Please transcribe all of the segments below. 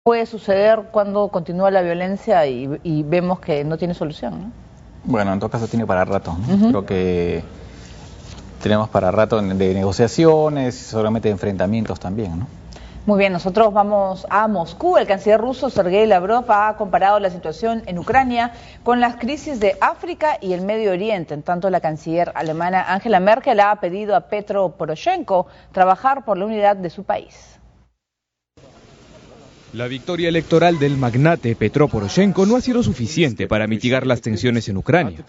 puede suceder cuando continúa la violencia y vemos que no tiene solución, ¿no? Bueno, en todo caso tiene para rato, ¿no? Creo que tenemos para rato de negociaciones, seguramente de enfrentamientos también, ¿no? Muy bien, nosotros vamos a Moscú. El canciller ruso Sergei Lavrov ha comparado la situación en Ucrania con las crisis de África y el Medio Oriente. En tanto, la canciller alemana Angela Merkel ha pedido a Petro Poroshenko trabajar por la unidad de su país. La victoria electoral del magnate Petro Poroshenko no ha sido suficiente para mitigar las tensiones en Ucrania.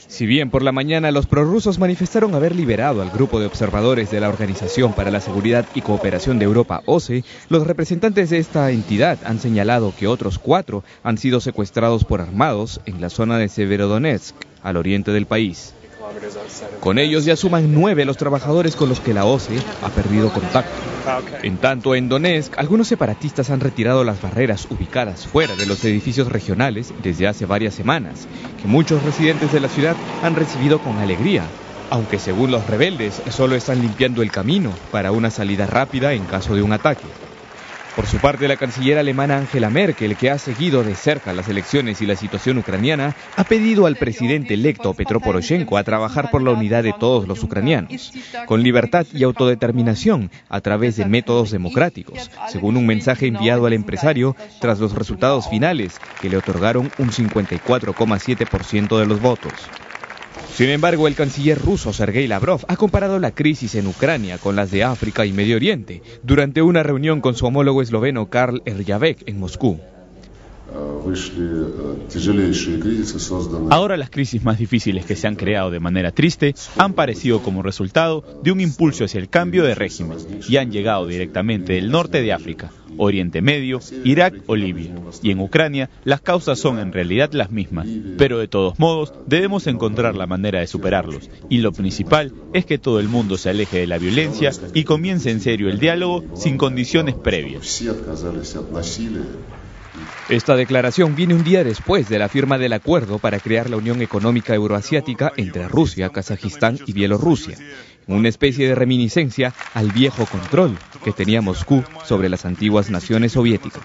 Si bien por la mañana los prorrusos manifestaron haber liberado al grupo de observadores de la Organización para la Seguridad y Cooperación de Europa, OSCE, los representantes de esta entidad han señalado que otros 4 han sido secuestrados por armados en la zona de Severodonetsk, al oriente del país. Con ellos ya suman 9 los trabajadores con los que la OSCE ha perdido contacto. En tanto, en Donetsk, algunos separatistas han retirado las barreras ubicadas fuera de los edificios regionales desde hace varias semanas, que muchos residentes de la ciudad han recibido con alegría, aunque según los rebeldes solo están limpiando el camino para una salida rápida en caso de un ataque. Por su parte, la canciller alemana Angela Merkel, que ha seguido de cerca las elecciones y la situación ucraniana, ha pedido al presidente electo Petro Poroshenko a trabajar por la unidad de todos los ucranianos, con libertad y autodeterminación a través de métodos democráticos, según un mensaje enviado al empresario tras los resultados finales que le otorgaron un 54,7% de los votos. Sin embargo, el canciller ruso Sergei Lavrov ha comparado la crisis en Ucrania con las de África y Medio Oriente durante una reunión con su homólogo esloveno Karl Erjavec en Moscú. Ahora las crisis más difíciles que se han creado de manera triste han parecido como resultado de un impulso hacia el cambio de régimen y han llegado directamente del norte de África, Oriente Medio, Irak o Libia. Y en Ucrania las causas son en realidad las mismas, pero de todos modos debemos encontrar la manera de superarlos. Y lo principal es que todo el mundo se aleje de la violencia y comience en serio el diálogo sin condiciones previas. Esta declaración viene un día después de la firma del acuerdo para crear la Unión Económica Euroasiática entre Rusia, Kazajistán y Bielorrusia, una especie de reminiscencia al viejo control que tenía Moscú sobre las antiguas naciones soviéticas.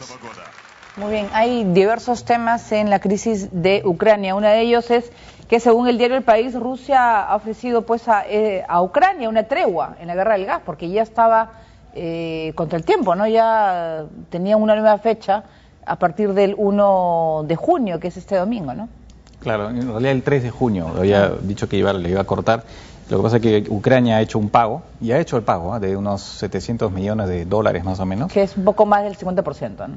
Muy bien, hay diversos temas en la crisis de Ucrania. Uno de ellos es que, según el diario El País, Rusia ha ofrecido pues a Ucrania una tregua en la guerra del gas, porque ya estaba contra el tiempo, ¿no? Ya tenía una nueva fecha a partir del 1 de junio, que es este domingo, ¿no? Claro, en realidad el 3 de junio, había dicho que le iba a cortar. Lo que pasa es que Ucrania ha hecho un pago, y ha hecho el pago, de unos 700 millones de dólares más o menos. Que es un poco más del 50%, ¿no?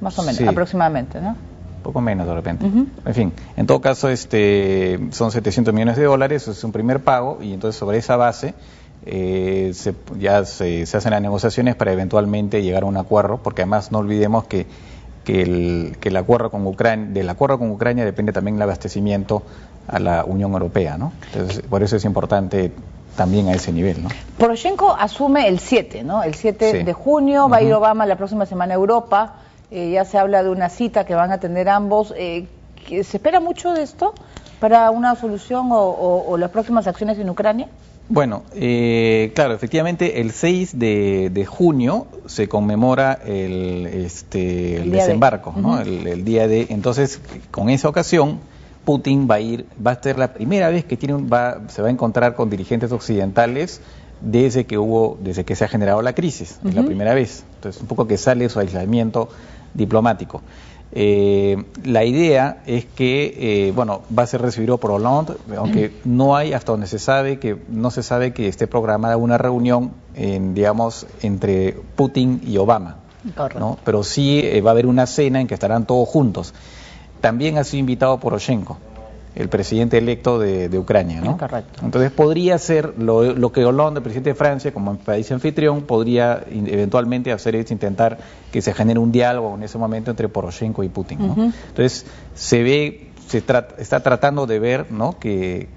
Más o menos, sí, aproximadamente, ¿no? Poco menos de repente. En fin, en todo caso son 700 millones de dólares, es un primer pago, y entonces sobre esa base se hacen las negociaciones para eventualmente llegar a un acuerdo, porque además no olvidemos que el acuerdo con Ucrania depende también del abastecimiento a la Unión Europea, ¿no? Entonces, por eso es importante también a ese nivel, ¿no? Poroshenko asume el 7, ¿no? El 7 de junio, va a ir Obama la próxima semana a Europa, ya se habla de una cita que van a tener ambos. ¿Se espera mucho de esto para una solución o las próximas acciones en Ucrania? Bueno, claro, efectivamente el 6 de junio se conmemora el desembarco, ¿no? El día de... Entonces, con esa ocasión, Putin va a ser la primera vez que se va a encontrar con dirigentes occidentales desde que se ha generado la crisis, es la primera vez. Entonces, un poco que sale su aislamiento diplomático. La idea es que va a ser recibido por Hollande, aunque no hay, hasta donde no se sabe que esté programada una reunión entre Putin y Obama, ¿no? Pero sí va a haber una cena en que estarán todos juntos. También ha sido invitado Poroshenko, el presidente electo de Ucrania, ¿no? Correcto. Entonces podría ser lo que Hollande, el presidente de Francia, como país anfitrión, podría eventualmente hacer, es intentar que se genere un diálogo en ese momento entre Poroshenko y Putin, ¿no? Entonces está tratando de ver, ¿no?, que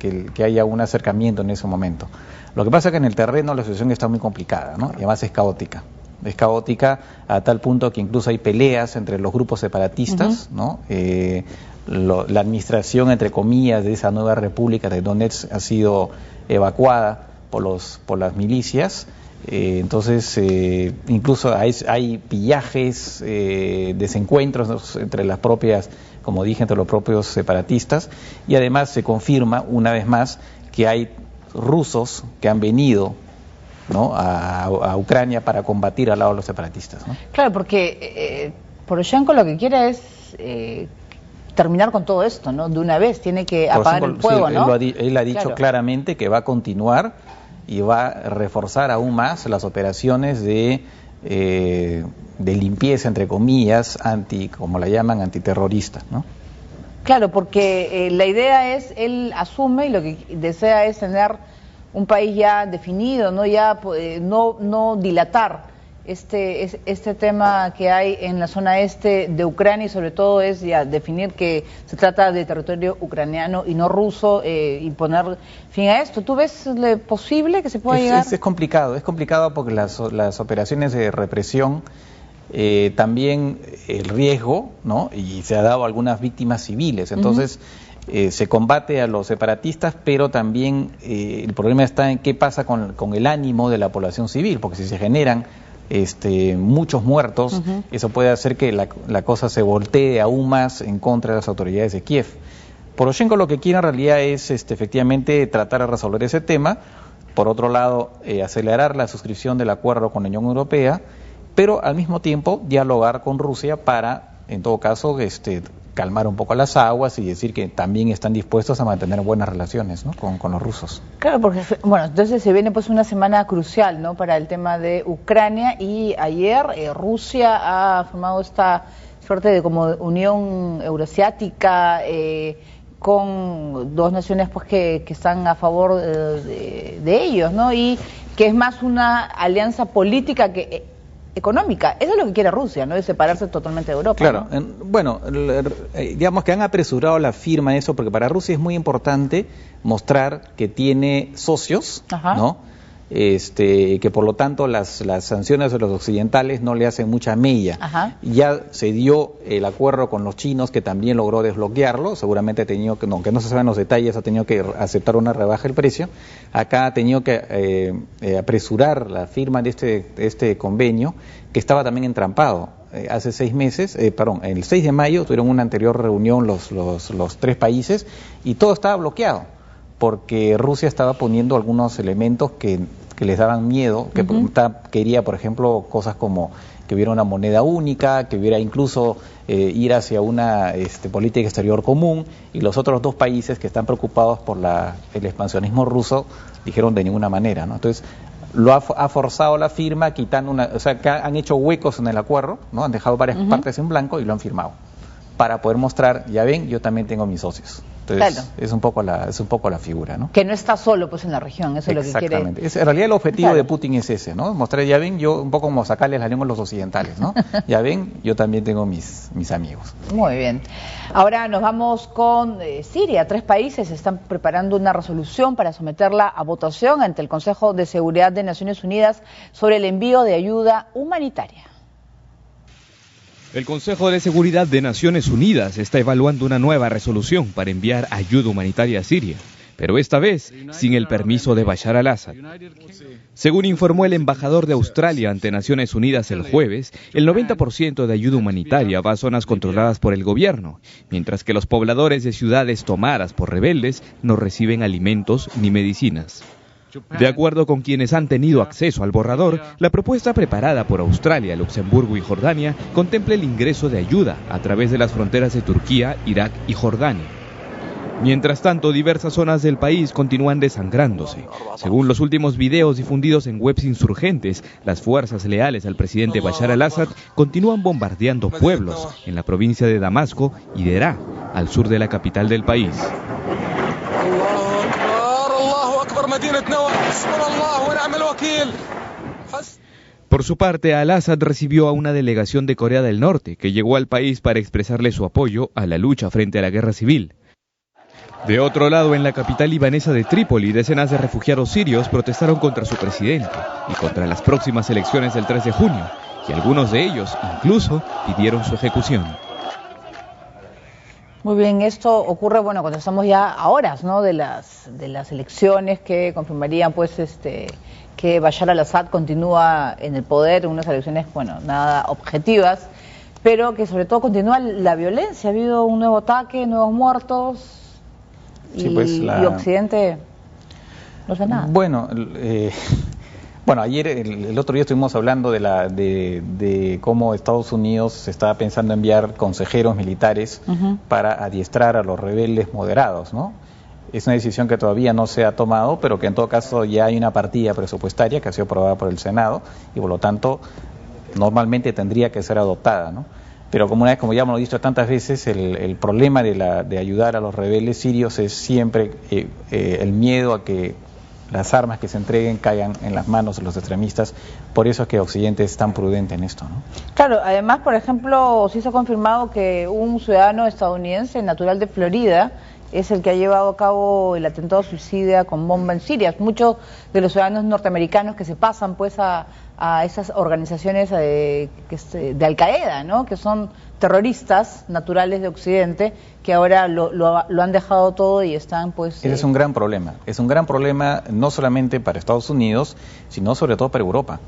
haya un acercamiento en ese momento. Lo que pasa es que en el terreno la situación está muy complicada, ¿no? Y además es caótica. Es caótica a tal punto que incluso hay peleas entre los grupos separatistas, ¿no? La administración, entre comillas, de esa nueva república de Donetsk ha sido evacuada por las milicias, Entonces, incluso hay pillajes, desencuentros entre las propias, como dije, entre los propios separatistas, y además se confirma una vez más que hay rusos que han venido, ¿no?, a Ucrania para combatir al lado de los separatistas, ¿no? Claro, porque Poroshenko lo que quiere es terminar con todo esto, ¿no? De una vez, tiene que apagar el fuego, sí, ¿no? Él ha dicho claramente que va a continuar y va a reforzar aún más las operaciones de limpieza, entre comillas, como la llaman, antiterrorista, ¿no? Claro, porque la idea es, él asume y lo que desea es tener un país ya definido, no ya no dilatar este tema que hay en la zona este de Ucrania, y sobre todo es ya definir que se trata de territorio ucraniano y no ruso, y poner fin a esto. ¿Tú ves posible que se pueda llegar? Es complicado porque las operaciones de represión, también el riesgo, ¿no?, y se ha dado algunas víctimas civiles, entonces se combate a los separatistas, pero también el problema está en qué pasa con el ánimo de la población civil, porque si se generan muchos muertos, eso puede hacer que la cosa se voltee aún más en contra de las autoridades de Kiev. Poroshenko lo que quiere en realidad es efectivamente tratar de resolver ese tema, por otro lado acelerar la suscripción del acuerdo con la Unión Europea, pero al mismo tiempo dialogar con Rusia para, en todo caso, calmar un poco las aguas y decir que también están dispuestos a mantener buenas relaciones, ¿no?, con los rusos. Claro, porque bueno, entonces se viene pues una semana crucial, ¿no?, para el tema de Ucrania, y ayer Rusia ha formado esta suerte de como unión euroasiática con dos naciones pues que están a favor de ellos, ¿no?, y que es más una alianza política que económica. Eso es lo que quiere Rusia, ¿no?, es separarse totalmente de Europa. Claro, ¿no? Bueno, digamos que han apresurado la firma de eso porque para Rusia es muy importante mostrar que tiene socios, ¿no?, que por lo tanto las sanciones de los occidentales no le hacen mucha mella. Ya se dio el acuerdo con los chinos, que también logró desbloquearlo, seguramente ha tenido que, aunque no se saben los detalles, ha tenido que aceptar una rebaja del precio. Acá ha tenido que apresurar la firma de este convenio, que estaba también entrampado. Hace 6 meses, el 6 de mayo tuvieron una anterior reunión los 3 países y todo estaba bloqueado, porque Rusia estaba poniendo algunos elementos que les daban miedo, que quería, por ejemplo, cosas como que hubiera una moneda única, que hubiera incluso ir hacia una política exterior común, y los otros 2 países que están preocupados por el expansionismo ruso dijeron de ninguna manera, ¿no? Entonces ha forzado la firma, quitando que han hecho huecos en el acuerdo, ¿no?, han dejado varias partes en blanco y lo han firmado para poder mostrar, ya ven, yo también tengo mis socios. Entonces, claro, es un poco la figura, ¿no? Que no está solo pues en la región, eso es lo que quiere. Exactamente. En realidad el objetivo de Putin es ese, ¿no? Mostrar, ya ven, yo un poco como sacarles la lengua a los occidentales, ¿no? Ya ven, yo también tengo mis amigos. Muy bien. Ahora nos vamos con Siria. 3 países están preparando una resolución para someterla a votación ante el Consejo de Seguridad de Naciones Unidas sobre el envío de ayuda humanitaria. El Consejo de Seguridad de Naciones Unidas está evaluando una nueva resolución para enviar ayuda humanitaria a Siria, pero esta vez sin el permiso de Bashar al-Assad. Según informó el embajador de Australia ante Naciones Unidas el jueves, el 90% de ayuda humanitaria va a zonas controladas por el gobierno, mientras que los pobladores de ciudades tomadas por rebeldes no reciben alimentos ni medicinas. De acuerdo con quienes han tenido acceso al borrador, la propuesta preparada por Australia, Luxemburgo y Jordania contempla el ingreso de ayuda a través de las fronteras de Turquía, Irak y Jordania. Mientras tanto, diversas zonas del país continúan desangrándose. Según los últimos videos difundidos en webs insurgentes, las fuerzas leales al presidente Bashar al-Assad continúan bombardeando pueblos en la provincia de Damasco y Deraa, al sur de la capital del país. Por su parte, al-Assad recibió a una delegación de Corea del Norte que llegó al país para expresarle su apoyo a la lucha frente a la guerra civil. De otro lado, en la capital libanesa de Trípoli, decenas de refugiados sirios protestaron contra su presidente y contra las próximas elecciones del 3 de junio, y algunos de ellos incluso pidieron su ejecución. Muy bien, esto ocurre, bueno, cuando estamos ya a horas, ¿no?, de las elecciones que confirmarían, pues, que Bashar al-Assad continúa en el poder en unas elecciones, bueno, nada objetivas, pero que sobre todo continúa la violencia. Ha habido un nuevo ataque, nuevos muertos, y, y Occidente no hace nada. Bueno, ayer, el otro día estuvimos hablando de cómo Estados Unidos estaba pensando enviar consejeros militares para adiestrar a los rebeldes moderados, ¿no? Es una decisión que todavía no se ha tomado, pero que en todo caso ya hay una partida presupuestaria que ha sido aprobada por el Senado y por lo tanto normalmente tendría que ser adoptada, ¿no? Pero como ya hemos dicho tantas veces, el problema de ayudar a los rebeldes sirios es siempre el miedo a que las armas que se entreguen caigan en las manos de los extremistas. Por eso es que Occidente es tan prudente en esto, ¿no? Claro, además, por ejemplo, sí se ha confirmado que un ciudadano estadounidense natural de Florida es el que ha llevado a cabo el atentado suicida con bomba en Siria. Muchos de los ciudadanos norteamericanos que se pasan pues a esas organizaciones de Al-Qaeda, ¿no?, que son terroristas naturales de Occidente, que ahora lo han dejado todo y están pues... Ese es un gran problema. Es un gran problema no solamente para Estados Unidos, sino sobre todo para Europa.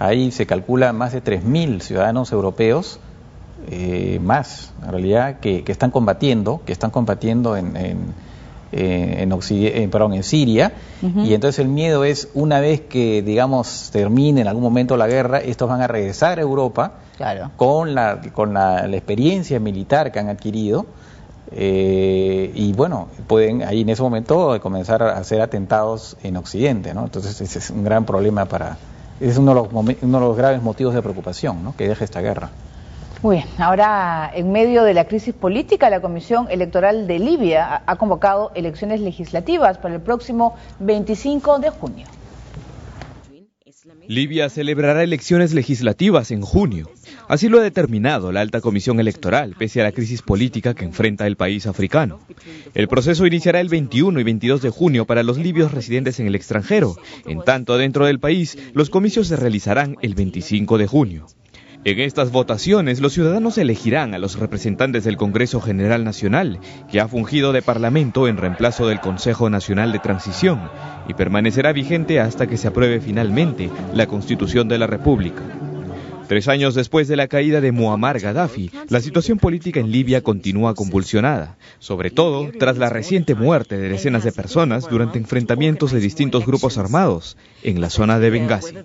Ahí se calcula más de 3.000 ciudadanos europeos, más en realidad, que están combatiendo en Siria, y entonces el miedo es, una vez que, digamos, termine en algún momento la guerra, estos van a regresar a Europa, claro, con la experiencia militar que han adquirido, y bueno, pueden ahí en ese momento comenzar a hacer atentados en Occidente, ¿no? Entonces ese es un gran problema es uno de los graves motivos de preocupación, ¿no?, que deje esta guerra. Muy bien, ahora en medio de la crisis política, la Comisión Electoral de Libia ha convocado elecciones legislativas para el próximo 25 de junio. Libia celebrará elecciones legislativas en junio. Así lo ha determinado la Alta Comisión Electoral, pese a la crisis política que enfrenta el país africano. El proceso iniciará el 21 y 22 de junio para los libios residentes en el extranjero. En tanto, dentro del país, los comicios se realizarán el 25 de junio. En estas votaciones, los ciudadanos elegirán a los representantes del Congreso General Nacional, que ha fungido de Parlamento en reemplazo del Consejo Nacional de Transición, y permanecerá vigente hasta que se apruebe finalmente la Constitución de la República. 3 años después de la caída de Muammar Gaddafi, la situación política en Libia continúa convulsionada, sobre todo tras la reciente muerte de decenas de personas durante enfrentamientos de distintos grupos armados en la zona de Bengasi.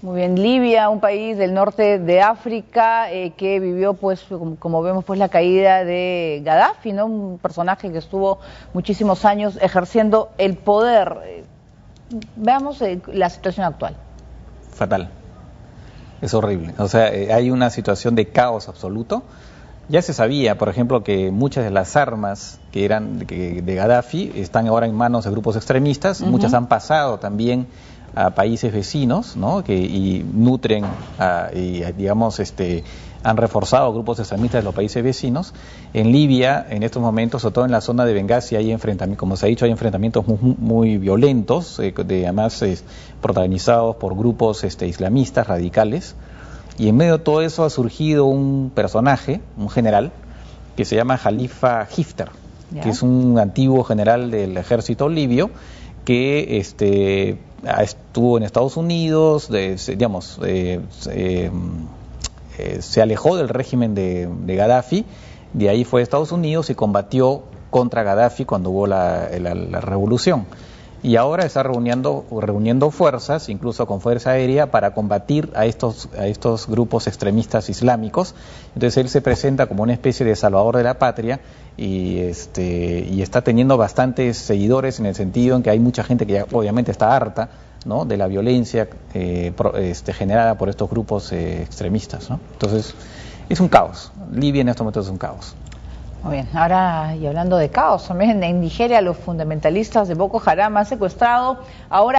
Muy bien, Libia, un país del norte de África que vivió, pues, como vemos, pues la caída de Gaddafi, ¿no? Un personaje que estuvo muchísimos años ejerciendo el poder. Veamos la situación actual. Fatal. Es horrible. O sea, hay una situación de caos absoluto. Ya se sabía, por ejemplo, que muchas de las armas que eran de Gaddafi están ahora en manos de grupos extremistas. Muchas han pasado también a países vecinos, ¿no?, y nutren, han reforzado grupos extremistas de los países vecinos. En Libia, en estos momentos, sobre todo en la zona de Bengasi, hay enfrentamientos, como se ha dicho, hay enfrentamientos muy violentos, además protagonizados por grupos islamistas radicales. Y en medio de todo eso ha surgido un personaje, un general, que se llama Khalifa Haftar, que es un antiguo general del ejército libio, que estuvo en Estados Unidos, se alejó del régimen de Gaddafi, de ahí fue a Estados Unidos y combatió contra Gaddafi cuando hubo la revolución. Y ahora está reuniendo fuerzas, incluso con fuerza aérea, para combatir a estos grupos extremistas islámicos. Entonces él se presenta como una especie de salvador de la patria y está teniendo bastantes seguidores, en el sentido en que hay mucha gente que ya obviamente está harta, ¿no?, de la violencia generada por estos grupos extremistas, ¿no? Entonces es un caos. Libia en estos momentos es un caos. Muy bien, ahora, y hablando de caos, también en Nigeria los fundamentalistas de Boko Haram han secuestrado ahora